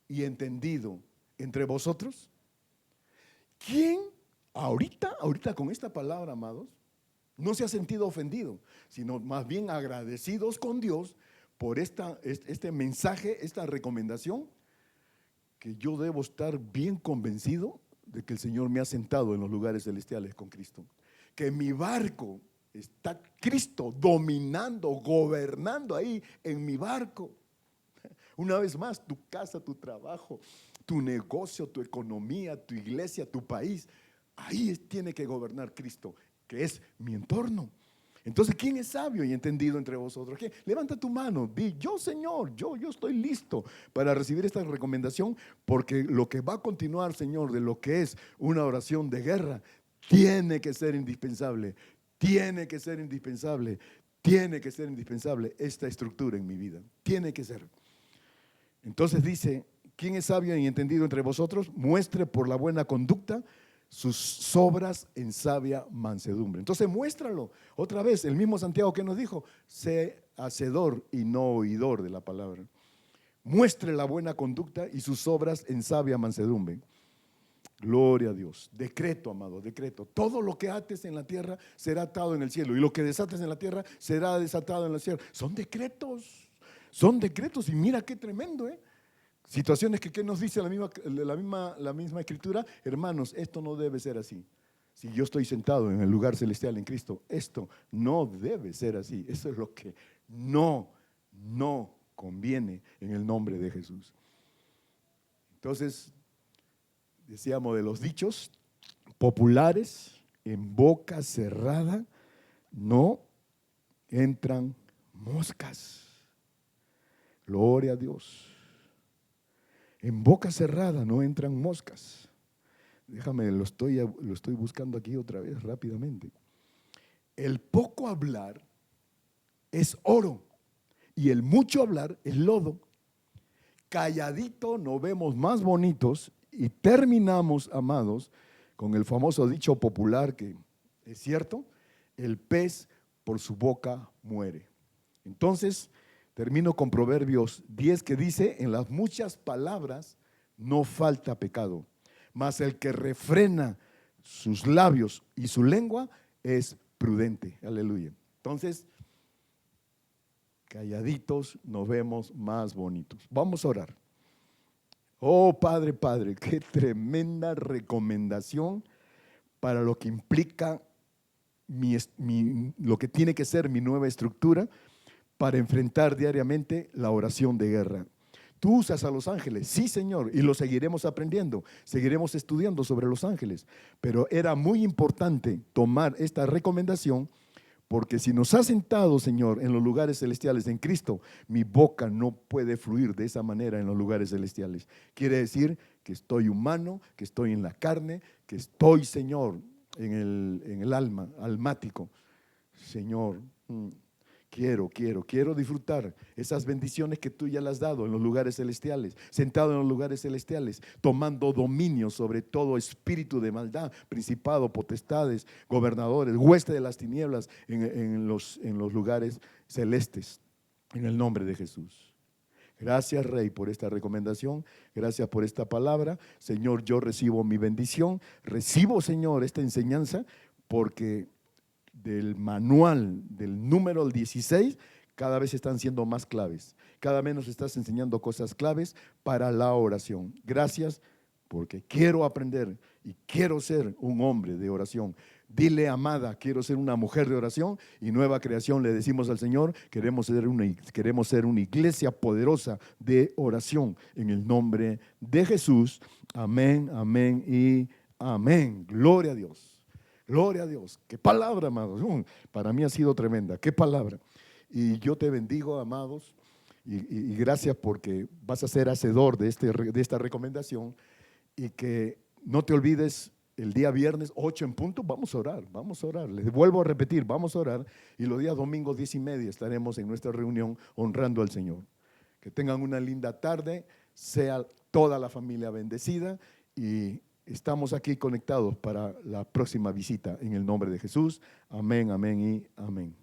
y entendido entre vosotros? ¿Quién ahorita con esta palabra, amados, no se ha sentido ofendido, sino más bien agradecidos con Dios por este mensaje, esta recomendación? Que yo debo estar bien convencido de que el Señor me ha sentado en los lugares celestiales con Cristo, que mi barco está Cristo dominando, gobernando ahí en mi barco. Una vez más, tu casa, tu trabajo, tu negocio, tu economía, tu iglesia, tu país. Ahí tiene que gobernar Cristo, que es mi entorno. Entonces, ¿quién es sabio y entendido entre vosotros? ¿Quién? Levanta tu mano, di, yo Señor, yo estoy listo para recibir esta recomendación, porque lo que va a continuar, Señor, de lo que es una oración de guerra, tiene que ser indispensable, tiene que ser indispensable, tiene que ser indispensable esta estructura en mi vida, tiene que ser. Entonces dice, ¿quién es sabio y entendido entre vosotros? Muestre por la buena conducta sus obras en sabia mansedumbre. Entonces muéstralo. Otra vez, el mismo Santiago que nos dijo, sé hacedor y no oidor de la palabra. Muestre la buena conducta y sus obras en sabia mansedumbre. Gloria a Dios. Decreto, amado, decreto. Todo lo que ates en la tierra será atado en el cielo, y lo que desates en la tierra será desatado en el cielo. Son decretos y mira qué tremendo, ¿eh? Situaciones que ¿qué nos dice la misma escritura? Hermanos, esto no debe ser así. Si yo estoy sentado en el lugar celestial en Cristo, esto no debe ser así. Eso es lo que no conviene en el nombre de Jesús. Entonces, decíamos de los dichos populares: en boca cerrada no entran moscas. Gloria a Dios. En boca cerrada no entran moscas. Déjame, lo estoy buscando aquí otra vez rápidamente. El poco hablar es oro y el mucho hablar es lodo. Calladito nos vemos más bonitos y terminamos, amados, con el famoso dicho popular que es cierto: el pez por su boca muere. Entonces, termino con Proverbios 10, que dice: en las muchas palabras no falta pecado, mas el que refrena sus labios y su lengua es prudente. Aleluya. Entonces, calladitos nos vemos más bonitos. Vamos a orar. Oh Padre, qué tremenda recomendación para lo que implica lo que tiene que ser mi nueva estructura para enfrentar diariamente la oración de guerra. Tú usas a los ángeles, sí Señor, y lo seguiremos aprendiendo, seguiremos estudiando sobre los ángeles, pero era muy importante tomar esta recomendación, porque si nos has sentado, Señor, en los lugares celestiales en Cristo, mi boca no puede fluir de esa manera en los lugares celestiales. Quiere decir que estoy humano, que estoy en la carne, que estoy, Señor, en el alma, almático. Señor, quiero disfrutar esas bendiciones que tú ya le has dado en los lugares celestiales, sentado en los lugares celestiales, tomando dominio sobre todo espíritu de maldad, principado, potestades, gobernadores, hueste de las tinieblas en los lugares celestes, en el nombre de Jesús. Gracias, Rey, por esta recomendación. Gracias por esta palabra. Señor, yo recibo mi bendición. Recibo, Señor, esta enseñanza, porque del manual del número 16 cada vez están siendo más claves. Cada vez nos estás enseñando cosas claves para la oración. Gracias, porque quiero aprender y quiero ser un hombre de oración. Dile, amada, quiero ser una mujer de oración, y nueva creación le decimos al Señor: queremos ser una iglesia poderosa de oración en el nombre de Jesús. Amén, amén y amén. Gloria a Dios. Gloria a Dios. Qué palabra, amados. Para mí ha sido tremenda. Qué palabra. Y yo te bendigo, amados, y gracias, porque vas a ser hacedor de esta recomendación, y que no te olvides, el día viernes 8 en punto, vamos a orar. Les vuelvo a repetir, vamos a orar, y los días domingos 10:30 estaremos en nuestra reunión honrando al Señor. Que tengan una linda tarde, sea toda la familia bendecida, y estamos aquí conectados para la próxima visita en el nombre de Jesús. Amén, amén y amén.